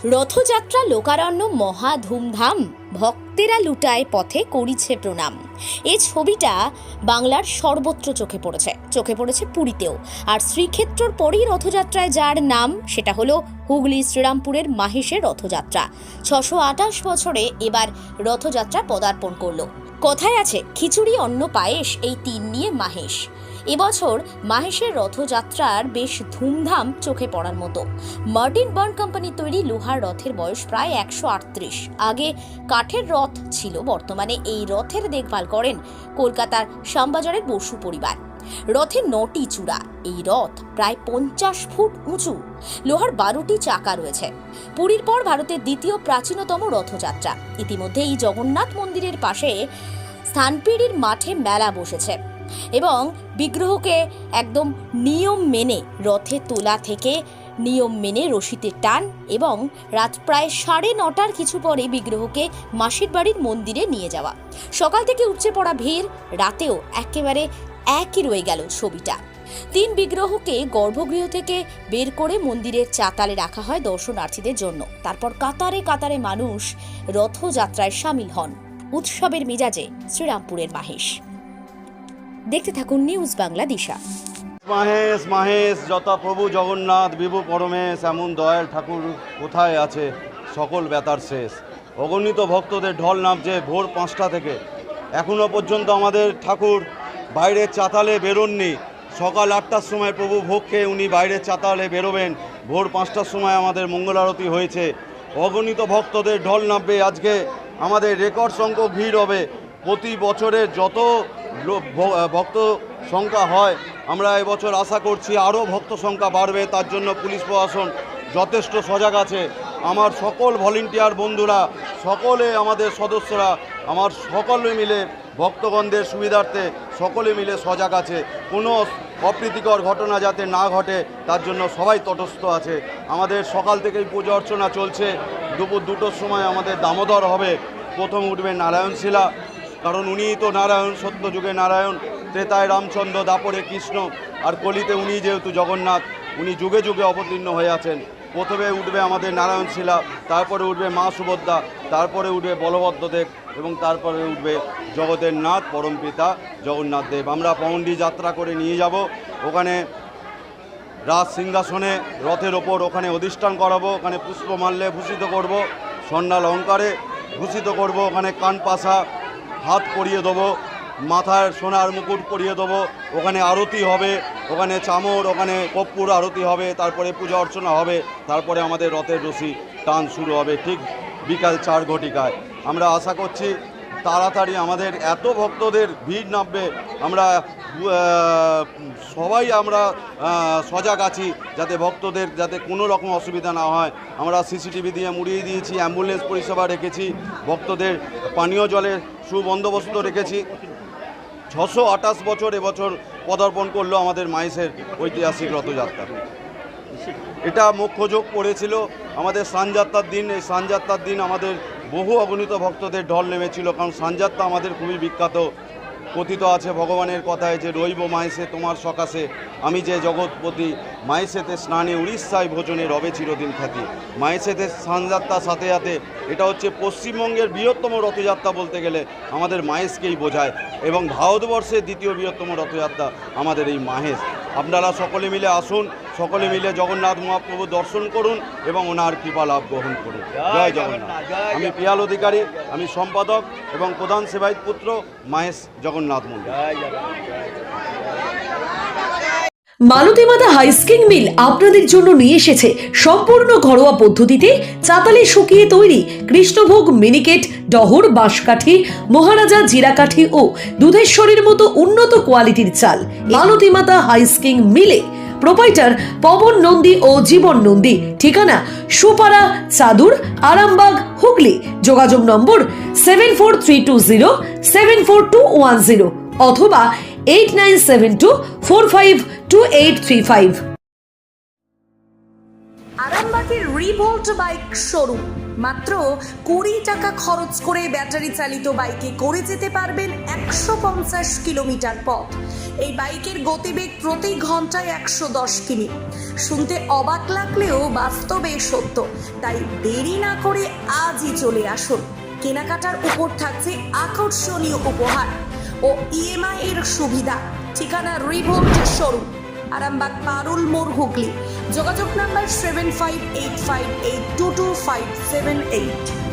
রথযাত্রা লোকারণ্য মহা ধুমধাম, ভক্তেরা লুটায় পথে করিছে প্রণাম। এই ছবিটা বাংলার সর্বত্র চোখে পড়েছে পুরীতেও। আর শ্রীক্ষেত্রর পরই রথযাত্রায় যার নাম, সেটা হলো হুগলি শ্রীরামপুরের মাহেশের রথযাত্রা। 628 বছরে এবার রথযাত্রা পদার্পণ করলো। কথায় আছে খিচুড়ি অন্ন পায়েস, এই তিন নিয়ে মাহেশ। এবছর মাহেশের রথযাত্রার বেশ ধুমধাম চোখে পড়ার মতো। মার্টিন বার্ন কোম্পানির তৈরি লোহার রথের বয়স প্রায় 138। আগে কাঠের রথ ছিল, বর্তমানে এই রথের দেখভাল করেন কলকাতার শ্যামবাজারের বসু পরিবার। রথের 9টি চূড়া, এই রথ প্রায় 50 ফুট উঁচু। লোহার 12টি চাকা রয়েছে। পুরীর পর ভারতের দ্বিতীয় প্রাচীনতম রথযাত্রা। ইতিমধ্যে এই জগন্নাথ মন্দিরের পাশে স্থানপিড়ির মাঠে মেলা বসেছে এবং বিগ্রহকে একদম নিয়ম মেনে রথে তোলা থেকে নিয়ম মেনে রশিতে টান এবং রাত প্রায় 9:30 কিছু পরে বিগ্রহকে মাসির বাড়ির মন্দিরে নিয়ে যাওয়া। সকাল থেকে উপচে পড়া ভিড়, রাতেও একেবারে একই রয়ে গেল ছবিটা। 3 বিগ্রহকে গর্ভগৃহ থেকে বের করে মন্দিরের চাতালে রাখা হয় দর্শনার্থীদের জন্য। তারপর কাতারে কাতারে মানুষ রথযাত্রায় সামিল হন। উৎসবের মেজাজে শ্রীরামপুরের মাহেশ। দেখতে থাকুন নিউজ বাংলা দিশা। মাহেশ মাহেশ যথা প্রভু জগন্নাথ বিভু পরমেশ, এমন দয়াল ঠাকুর কোথায় আছে সকল ব্যথার শেষ। অগণিত ভক্তদের ঢল নামছে ভোর 5টা থেকে। এখনও পর্যন্ত আমাদের ঠাকুর বাইরের চাতালে বেরোননি। সকাল 8টার সময় প্রভু ভোগ খেয়ে উনি বাইরের চাতালে বেরোবেন। ভোর 5টার সময় আমাদের মঙ্গল আরতি হয়েছে। অগণিত ভক্তদের ঢল নামবে। আজকে আমাদের রেকর্ড সংখ্যক ভিড় হবে। প্রতি বছরের যত ভক্ত সংখ্যা হয়, আমরা এবছর আশা করছি আরও ভক্ত সংখ্যা বাড়বে। তার জন্য পুলিশ প্রশাসন যথেষ্ট সজাগ আছে। আমার সকল ভলেন্টিয়ার বন্ধুরা, সকলে আমাদের সদস্যরা, আমার সকলে মিলে ভক্তগণদের সুবিধার্থে সকলে মিলে সজাগ আছে। কোনো অপ্রীতিকর ঘটনা যাতে না ঘটে তার জন্য সবাই তটস্থ আছে। আমাদের সকাল থেকেই পুজো অর্চনা চলছে। দুপুর 2টোর সময় আমাদের দামোদর হবে। প্রথম উঠবে নারায়ণশিলা, কারণ উনিই তো নারায়ণ, সত্য যুগে নারায়ণ, ত্রেতায় রামচন্দ্র, দাপরে কৃষ্ণ, আর কলিতে উনি যেহেতু জগন্নাথ, উনি যুগে যুগে অবতীর্ণ হয়ে আছেন। প্রথমে উঠবে আমাদের নারায়ণশিলা, তারপরে উঠবে মা সুভদ্রা, তারপরে উঠবে বলভদ্রদেব এবং তারপরে উঠবে জগতের নাথ পরমপিতা জগন্নাথ দেব। আমরা পৌণ্ডী যাত্রা করে নিয়ে যাব। ওখানে রাজ সিংহাসনে রথের ওপর ওখানে অধিষ্ঠান করাবো। ওখানে পুষ্পমাল্যে ভূষিত করব, স্বর্ণালঙ্কারে ভূষিত করব। ওখানে কানপাশা হাত পরিয়ে দেবো, মাথায় সোনার মুকুট পরিয়ে দেবো। ওখানে আরতি হবে, ওখানে চামর, ওখানে কর্পূর আরতি হবে। তারপরে পূজা অর্চনা হবে। তারপরে আমাদের রথের রশি টান শুরু হবে ঠিক বিকাল 4 ঘটিকায়। আমরা আশা করছি তাড়াতাড়ি আমাদের এত ভক্তদের ভিড় নামবে। আমরা সবাই সজাগ আছি যাতে ভক্তদের যাতে কোনো রকম অসুবিধা না হয়। আমরা সিসিটিভি দিয়ে মুড়িয়ে দিয়েছি, অ্যাম্বুলেন্স পরিষেবা রেখেছি, ভক্তদের পানীয় জলের সুবন্দোবস্ত রেখেছি। 628 বছর এবছর পদার্পণ করলো আমাদের মাহেশের ঐতিহাসিক রথযাত্রা। এটা মুখ্য যোগ পড়েছিল আমাদের স্নানযাত্রার দিন। এই স্নানযাত্রার দিন আমাদের বহু অগণিত ভক্তদের ঢল নেমেছিল, কারণ স্নানযাত্রা আমাদের খুবই বিখ্যাত। কথিত আছে ভগবানের কথায় যে রইব মাহেশে তোমার সকাশে, আমি যে জগৎপতি, মাহেশেতে স্নানে উড়িষ্যায় ভোজনে রবে চিরদিন খ্যাতি। মাহেশেতে স্নানযাত্রার সাথে সাথে এটা হচ্ছে পশ্চিমবঙ্গের বৃহত্তম রথযাত্রা বলতে গেলে আমাদের মাহেশকেই বোঝায়, এবং ভারতবর্ষের দ্বিতীয় বৃহত্তম রথযাত্রা আমাদের এই মাহেশ। আপনারা সকলে মিলে আসুন, সকলে মিলে জগন্নাথ মহাপ্রভু দর্শন করুন এবং ওনার কৃপা লাভ গ্রহণ করুন। জয় জগন্নাথ। আমি পিয়াল অধিকারী, আমি সম্পাদক এবং প্রধান সেবায়িত পুত্র, মাহেশ জগন্নাথ মন্দির। মালতী মাতা হাইস্কিং মিল আপনাদের জন্য নিয়ে এসেছে সম্পূর্ণ ঘরোয়া পদ্ধতিতে চাতালে শুকিয়ে তৈরি কৃষ্ণভোগ মিনিকেট, ডহর, বাঁশকাঠি, মহারাজা জিরাকাঠি ও দুধেশ্বরীর মতো উন্নত কোয়ালিটির চাল। মালতী মাতা হাইস্কিং মিলে প্রোপাইটার পবন নন্দী ও জীবন নন্দী। ঠিকানা সুপারা, চাদুর, আরামবাগ, হুগলি। যোগাযোগ নম্বর 7432074210 অথবা 8972452835। আরামবাগের রিভোল্ট বাইক শোরুম। মাত্র 20 টাকা খরচ করে ব্যাটারি চালিত বাইকে করে যেতে পারবেন 150 কিলোমিটার পথ। এই বাইকের গতিবেগ প্রতি ঘন্টায় 110 কিমি। শুনতে অবাক লাগলেও বাস্তবে সত্য, তাই দেরি না করে আজই চলে আসুন। কেনাকাটার উপর থাকছে আকর্ষণীয় উপহার ও ইএমআই এর সুবিধা। ঠিকানা রিভোল্ট শোরুম, আরামবাগ পারুল মোড়, হুগলি। যোগাযোগ নাম্বার 7585822578।